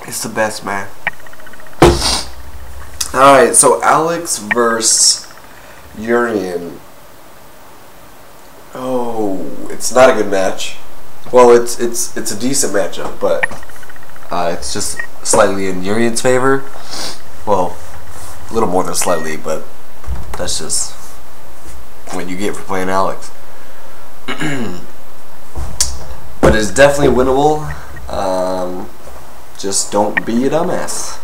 It's the best, man. Alright, so Alex versus Urien. Oh, it's not a good match. Well, it's a decent matchup, but it's just slightly in Urien's favor. Well, a little more than slightly, but that's just what you get for playing Alex. But it's definitely winnable. Just don't be a dumbass.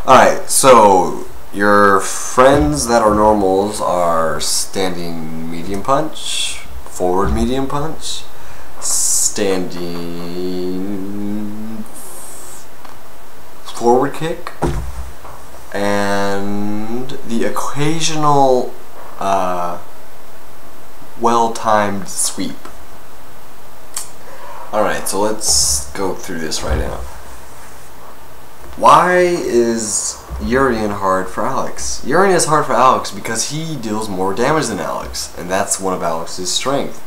Alright, so your friends that are normals are standing medium punch, forward medium punch, standing forward kick, and the occasional well-timed sweep. Alright, so let's go through this right now. Why is Urien hard for Alex? Urien is hard for Alex because he deals more damage than Alex, and that's one of Alex's strengths.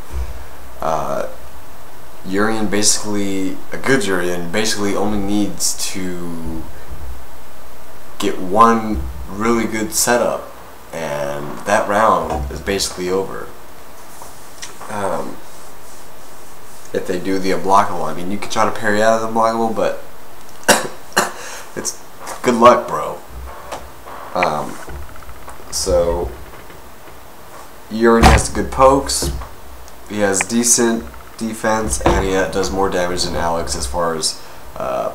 Urien basically, a good Urien basically only needs to get one really good setup, and that round is basically over. If they do the unblockable, I mean, you can try to parry out of the unblockable, but it's good luck, bro. So Urien has good pokes, he has decent defense, and he does more damage than Alex as far as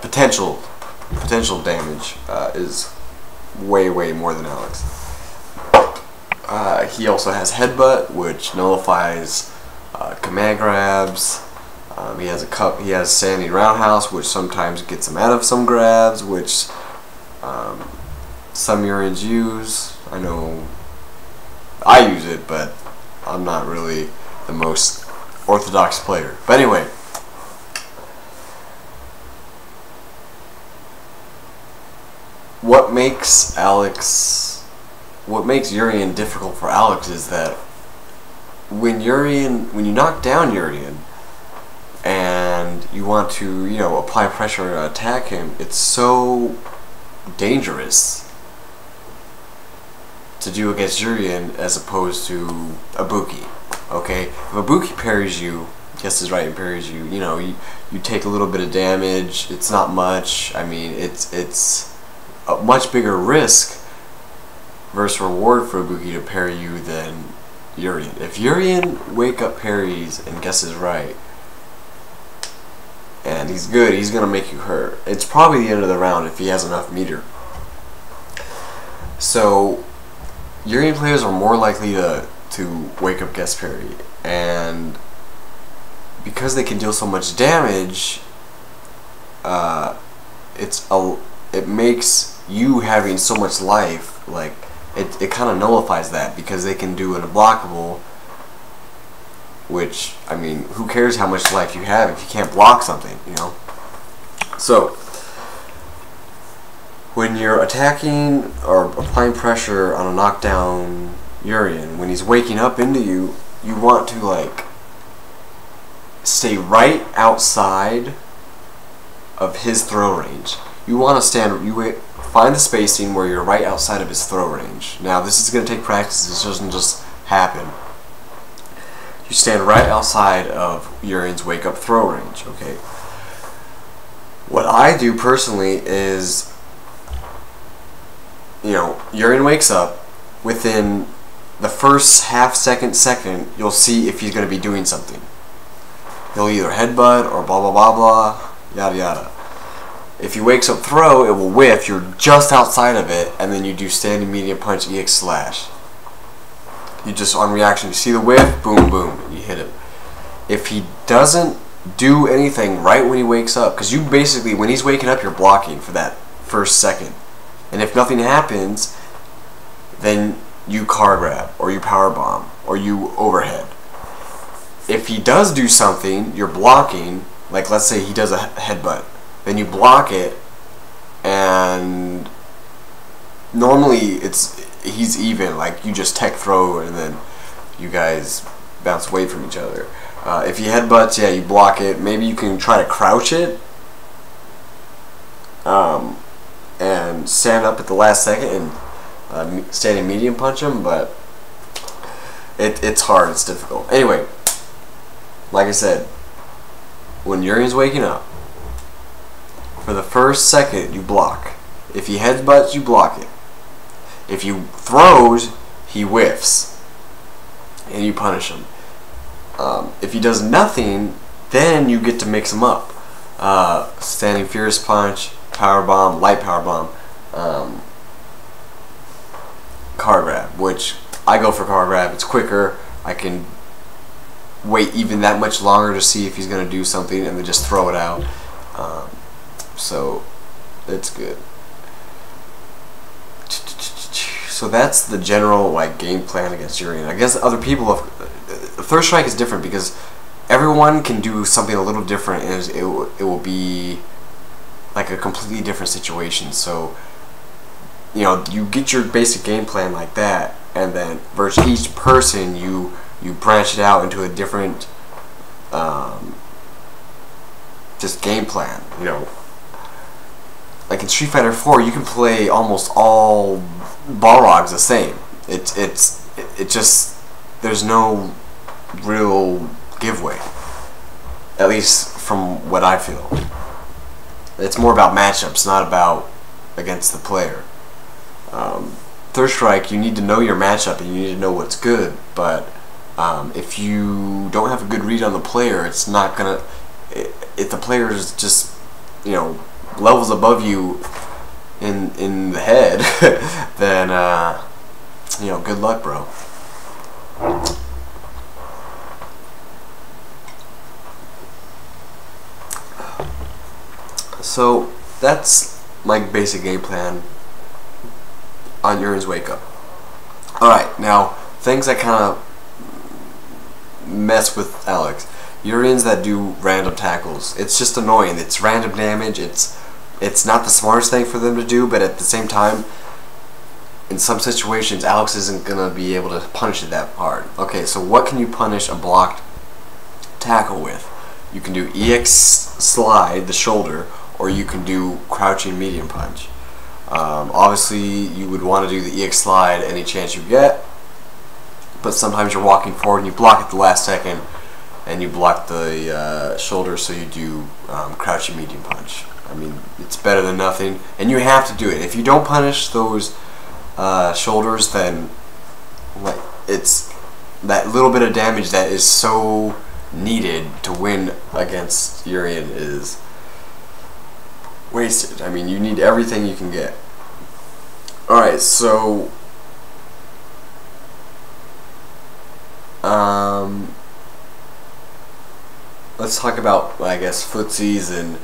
potential damage is way more than Alex. He also has headbutt, which nullifies command grabs. He has standing roundhouse, which sometimes gets him out of some grabs, which some Uriens use. I know I use it, but I'm not really the most orthodox player. But anyway, what makes Urien difficult for Alex is that when you knock down Urien and you want to, apply pressure and attack him, it's so dangerous to do against Urien as opposed to a Buki. Okay, if a Buki parries you, guesses right and parries you, you take a little bit of damage. It's not much. I mean, it's a much bigger risk versus reward for a Buki to parry you than Urien. If Urien wake up parries and guesses right, and he's good, he's gonna make you hurt. It's probably the end of the round if he has enough meter. So Urien players are more likely to wake up guess parry, and because they can deal so much damage, it makes you having so much life, like it kind of nullifies that, because they can do an unblockable, which, I mean, who cares how much life you have if you can't block something, So when you're attacking or applying pressure on a knockdown Urien, when he's waking up into you, you want to stay right outside of his throw range. You want to find the spacing where you're right outside of his throw range. Now this is going to take practice, this doesn't just happen. You stand right outside of Urien's wake up throw range, okay? What I do personally is, Urien wakes up, within the first half second, you'll see if he's going to be doing something. He'll either headbutt or blah blah blah blah, yada yada. If he wakes up throw, it will whiff, you're just outside of it, and then you do standing medium punch EX slash. You just, on reaction, you see the whiff, boom boom, you hit him. If he doesn't do anything right when he wakes up, because you basically, when he's waking up, you're blocking for that first second. And if nothing happens, then you car grab, or you power bomb, or you overhead. If he does do something, you're blocking, like let's say he does a headbutt, then you block it, and normally he's even, like you just tech throw and then you guys bounce away from each other. If he headbutts, yeah, you block it. Maybe you can try to crouch it, and stand up at the last second and standing medium punch him, but it's hard, it's difficult. Anyway, like I said, when Urien's waking up, for the first second you block. If he headbutts, you block it. If he throws, he whiffs, and you punish him. If he does nothing, then you get to mix him up. Standing fierce punch, power bomb, light power bomb, car grab, which I go for car grab. It's quicker. I can wait even that much longer to see if he's going to do something and then just throw it out. So it's good. So that's the general like game plan against Urien. I guess other people have, Third Strike is different because everyone can do something a little different, and it will be like a completely different situation. So you know, you get your basic game plan like that, and then versus each person you branch it out into a different just game plan. You know, like in Street Fighter 4, you can play almost all Balrogs the same. It just, there's no real giveaway, at least from what I feel. It's more about matchups, not about against the player. Third Strike, you need to know your matchup and you need to know what's good, but if you don't have a good read on the player, it's not gonna, if the player is just, you know, levels above you in the head, then you know, good luck, bro. So that's my basic game plan on Urien's Wake Up. Alright, now things that kind of mess with Alex. Uriens that do random tackles. It's just annoying. It's random damage. It's not the smartest thing for them to do, but at the same time, in some situations, Alex isn't going to be able to punish it that hard. Okay, so what can you punish a blocked tackle with? You can do EX slide, the shoulder, or you can do crouching medium punch. Obviously, you would want to do the EX slide any chance you get, but sometimes you're walking forward and you block at the last second, and you block the shoulder, so you do crouching medium punch. I mean, it's better than nothing, and you have to do it. If you don't punish those shoulders, then like, it's that little bit of damage that is so needed to win against Urien is wasted. I mean, you need everything you can get. Alright, so let's talk about, I guess, footsies and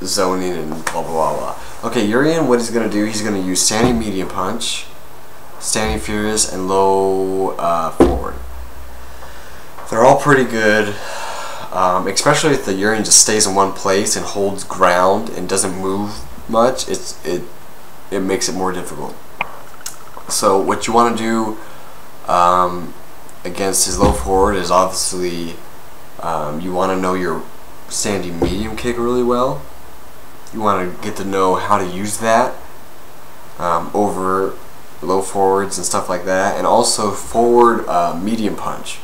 zoning and blah blah blah blah. Okay, Urien, what he's gonna do? He's gonna use standing medium punch, standing furious, and low forward. They're all pretty good, especially if the Urien just stays in one place and holds ground and doesn't move much. It makes it more difficult. So what you want to do against his low forward is obviously you want to know your standing medium kick really well. You want to get to know how to use that over low forwards and stuff like that, and also forward medium punch.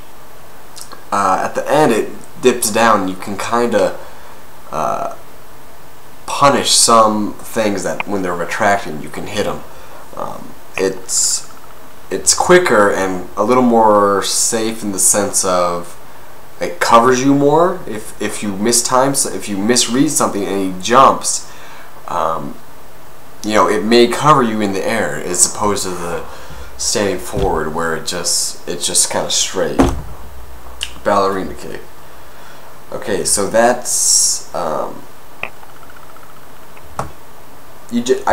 At the end, it dips down. You can kind of punish some things that when they're retracting, you can hit them. It's quicker and a little more safe in the sense of it covers you more. If you if you misread something and he jumps, you know, it may cover you in the air as opposed to the standing forward where it's just kind of straight. Ballerina kick. Okay, so that's I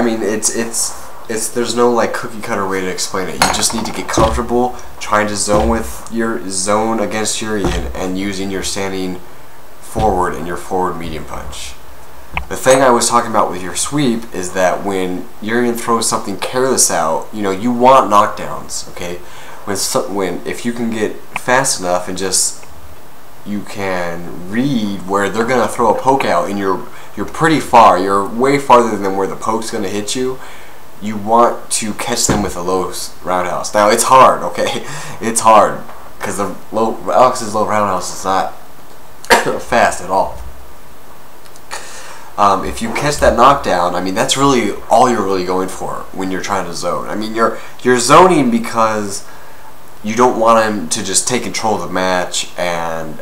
mean, it's there's no like cookie cutter way to explain it. You just need to get comfortable trying to zone against Urien and using your standing forward and your forward medium punch. The thing I was talking about with your sweep is that when Urien throws something careless out, you know, you want knockdowns. Okay, if you can get fast enough and just you can read where they're gonna throw a poke out and you're you're pretty far. You're way farther than where the poke's going to hit you. You want to catch them with a low roundhouse. Now it's hard, okay? It's hard because the Alex's low roundhouse is not fast at all. If you catch that knockdown, I mean that's really all you're really going for when you're trying to zone. I mean you're zoning because you don't want him to just take control of the match and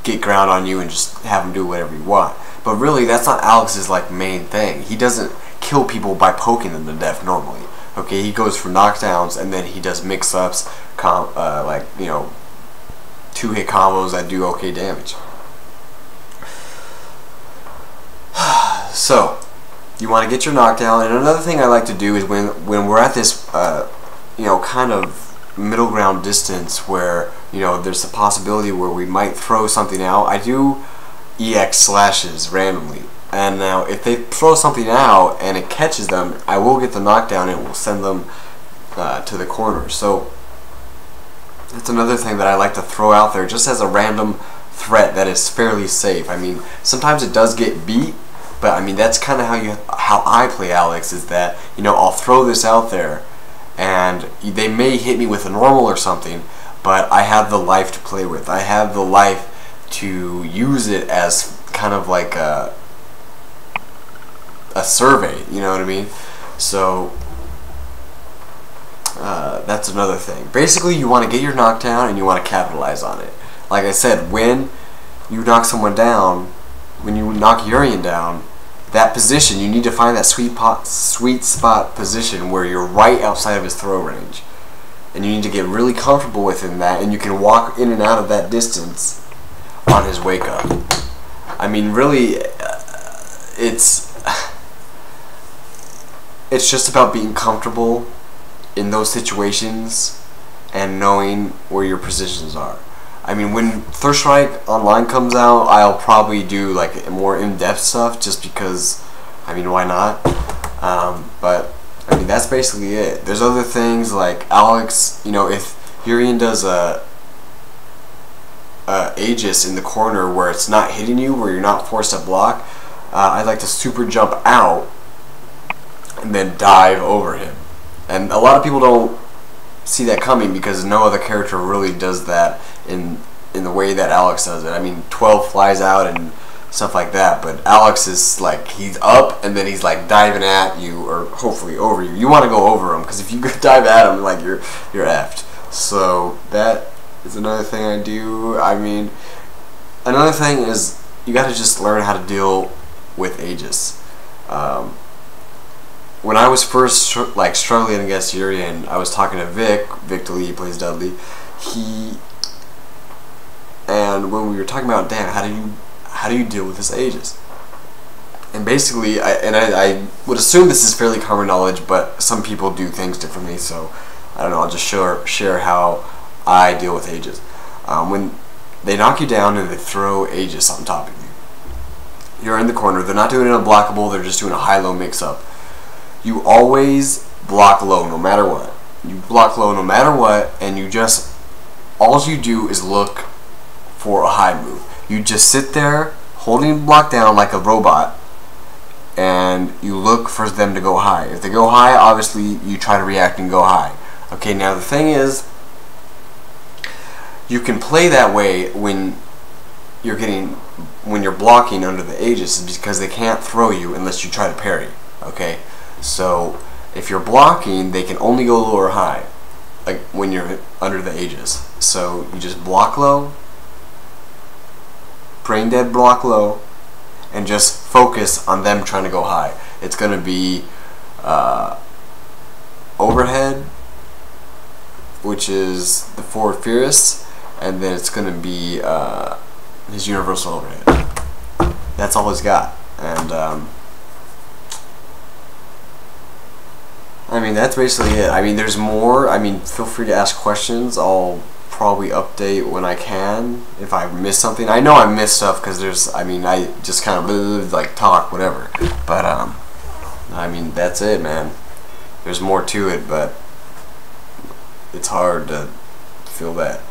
get ground on you and just have him do whatever you want. But really, that's not Alex's like main thing. He doesn't kill people by poking them to death normally. Okay, he goes for knockdowns and then he does mix-ups, like, you know, 2-hit combos that do okay damage. So, you want to get your knockdown, and another thing I like to do is when we're at this, you know, kind of middle ground distance where, you know, there's a possibility where we might throw something out, I do EX slashes randomly. And now if they throw something out and it catches them, I will get the knockdown and it will send them to the corner. So that's another thing that I like to throw out there just as a random threat that is fairly safe. I mean, sometimes it does get beat, but I mean that's kind of how I play Alex, is that, you know, I'll throw this out there and they may hit me with a normal or something, but I have the life to play with. I have the life to use it as kind of like a survey, you know what I mean? So that's another thing. Basically, you want to get your knockdown and you want to capitalize on it. Like I said, when you knock someone down, when you knock Urien down, that position, you need to find that sweet spot position where you're right outside of his throw range. And you need to get really comfortable within that, and you can walk in and out of that distance on his wake up. I mean, really, it's just about being comfortable in those situations and knowing where your positions are. I mean, when Thirst Strike Online comes out, I'll probably do like more in-depth stuff just because, I mean, why not? But I mean, that's basically it. There's other things like Alex, you know, if Urien does a aegis in the corner where it's not hitting you, where you're not forced to block, I'd like to super jump out and then dive over him. And a lot of people don't see that coming because no other character really does that in the way that Alex does it. I mean, 12 flies out and stuff like that, but Alex is like, he's up and then he's like diving at you, or hopefully over you. You want to go over him, because if you dive at him, like, you're effed. So that is another thing I do. I mean, another thing is you got to just learn how to deal with aegis. When I was first struggling against Urien, I was talking to Vic Lee, he plays Dudley. And when we were talking about, damn, how do you deal with this aegis? And basically, I would assume this is fairly common knowledge, but some people do things differently. So I don't know. I'll just share how I deal with aegis. When they knock you down and they throw aegis on top of you, you're in the corner. They're not doing it unblockable. They're just doing a high-low mix-up. You always block low no matter what. You block low no matter what, and all you do is look for a high move. You just sit there holding block down like a robot, and you look for them to go high. If they go high, obviously you try to react and go high. Okay, now the thing is, you can play that way when you're blocking under the aegis, because they can't throw you unless you try to parry. Okay, so if you're blocking, they can only go low or high, like when you're under the aegis. So you just block low, brain dead block low, and just focus on them trying to go high. It's going to be overhead, which is the forward fierce, and then it's going to be his universal overhead. That's all he's got. And I mean, that's basically it. I mean, there's more. I mean, feel free to ask questions. I'll probably update when I can if I miss something. I know I missed stuff because I just kind of like talk, whatever. But I mean, that's it, man. There's more to it, but it's hard to feel that.